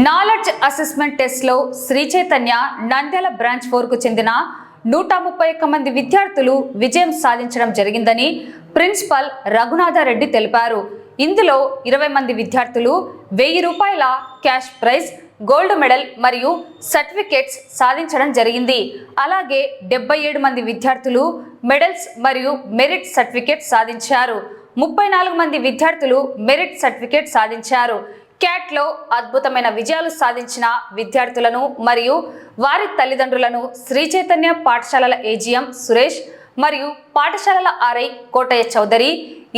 Knowledge assessment టెస్ట్లో Shri Chaitanya Nandyal branch 4కు చెందిన 131 మంది విద్యార్థులు విజయం సాధించడం జరిగిందని ప్రిన్సిపల్ రఘునాథరెడ్డి తెలిపారు. ఇందులో 20 మంది విద్యార్థులు 1000 రూపాయల క్యాష్ ప్రైజ్, గోల్డ్ మెడల్ మరియు సర్టిఫికేట్స్ సాధించడం జరిగింది. అలాగే 77 మంది విద్యార్థులు మెడల్స్ మరియు మెరిట్ సర్టిఫికేట్ సాధించారు. 34 మంది విద్యార్థులు మెరిట్ సర్టిఫికేట్ సాధించారు. క్యాట్లో అద్భుతమైన విజయాలు సాధించిన విద్యార్థులను మరియు వారి తల్లిదండ్రులను శ్రీ చైతన్య పాఠశాలల ఏజీఎం సురేష్ మరియు పాఠశాలల ఆర్ఐ కోటయ్య చౌదరి,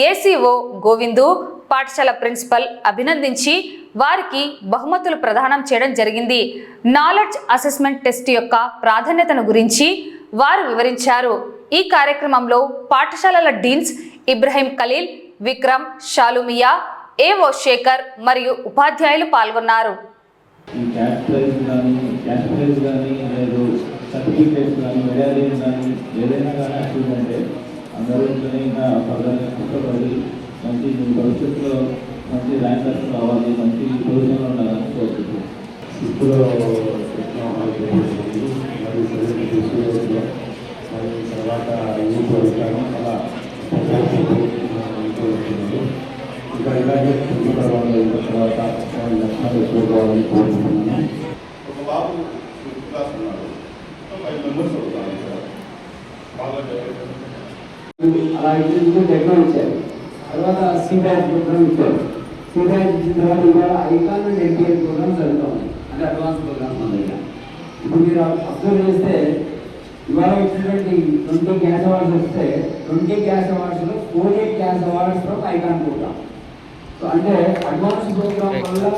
ఏసీఓ గోవిందు, పాఠశాల ప్రిన్సిపల్ అభినందించి వారికి బహుమతులు ప్రదానం చేయడం జరిగింది. నాలెడ్జ్ అసెస్మెంట్ టెస్ట్ యొక్క ప్రాధాన్యతను గురించి వారు వివరించారు. ఈ కార్యక్రమంలో పాఠశాలల డీన్స్ ఇబ్రహీం ఖలీల్, విక్రమ్, షాలుమియా, ఏవో శేఖర్ మరియు ఉపాధ్యాయులు పాల్గొన్నారు. ఇంకా ఇలాగే తర్వాత లక్షణాలు ఎక్కువగాలని కోరుకుంటున్నాను. ఒక బాబు క్లాస్ ఉన్నాడు, 5 మెంబర్స్ అవుతాను సార్. అలా ఇచ్చేందుకు టెక్నాలజీ ఇచ్చారు. తర్వాత సీబ్యాచ్ ప్రోగ్రామ్ ఇచ్చారు. సీబ్యాచ్ ఇచ్చిన తర్వాత ఇవాళ ఐకాన్ అండ్ ఎన్టీఏ ప్రోగ్రామ్ జరుగుతాం, అంటే అడ్వాన్స్ ప్రోగ్రామ్ మన దగ్గర. ఇప్పుడు మీరు అబ్జర్వ్ చేస్తే ఇవాళ ఇచ్చినటువంటి 20 క్యాష్ అవార్డ్స్ వస్తే 20 క్యాష్ అవార్డ్స్లో 48 cash awards from icon program. So అంటే అడ్వాన్స్ ప్రోగ్రామ్ వల్ల